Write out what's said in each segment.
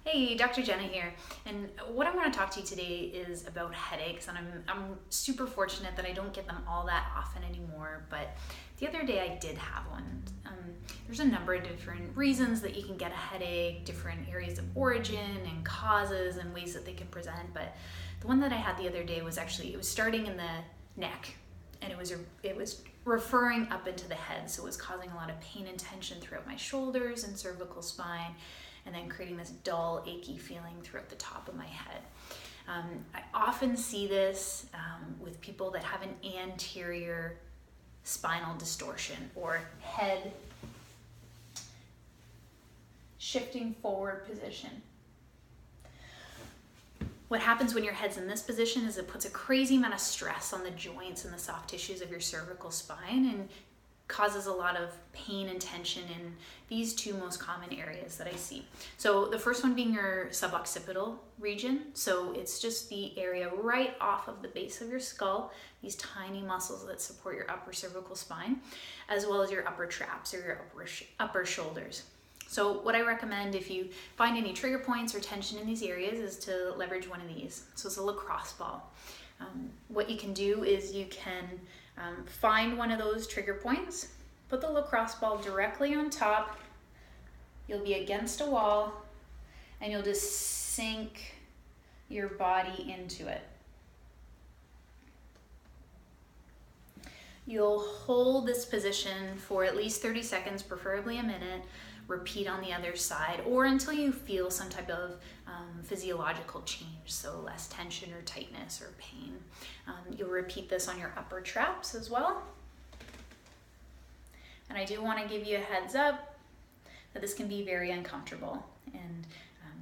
Hey, Dr. Jenna here, and what I want to talk to you today is about headaches, and I'm super fortunate that I don't get them all that often anymore, but the other day I did have one. There's a number of different reasons that you can get a headache, different areas of origin and causes and ways that they can present, but the one that I had the other day was it was starting in the neck, and it was referring up into the head, so it was causing a lot of pain and tension throughout my shoulders and cervical spine, and then creating this dull, achy feeling throughout the top of my head. I often see this with people that have an anterior spinal distortion or head shifting forward position. What happens when your head's in this position is it puts a crazy amount of stress on the joints and the soft tissues of your cervical spine and causes a lot of pain and tension in these two most common areas that I see. So the first one being your suboccipital region. So it's just the area right off of the base of your skull, these tiny muscles that support your upper cervical spine, as well as your upper traps or your upper shoulders. So what I recommend if you find any trigger points or tension in these areas is to leverage one of these. So it's a lacrosse ball. What you can do is you can find one of those trigger points, put the lacrosse ball directly on top. You'll be against a wall and you'll just sink your body into it. You'll hold this position for at least 30 seconds, preferably a minute. Repeat on the other side or until you feel some type of physiological change, so less tension or tightness or pain. You'll repeat this on your upper traps as well. And I do want to give you a heads up that this can be very uncomfortable and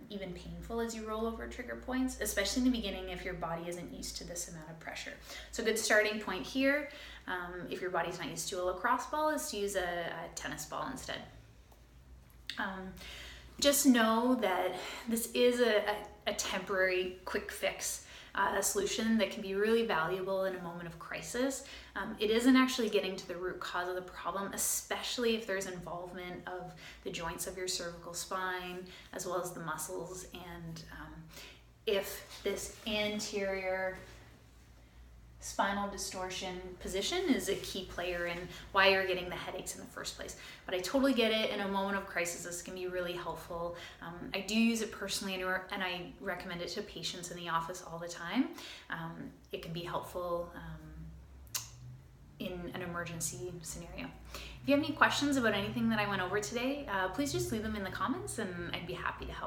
even painful as you roll over trigger points, especially in the beginning if your body isn't used to this amount of pressure. So a good starting point here, if your body's not used to a lacrosse ball, is to use a tennis ball instead. Just know that this is a temporary quick fix, a solution that can be really valuable in a moment of crisis. It isn't actually getting to the root cause of the problem, especially if there's involvement of the joints of your cervical spine as well as the muscles, and if this anterior spinal distortion position is a key player in why you're getting the headaches in the first place. But I totally get it. In a moment of crisis, this can be really helpful. I do use it personally and I recommend it to patients in the office all the time. It can be helpful in an emergency scenario. If you have any questions about anything that I went over today, please just leave them in the comments and I'd be happy to help.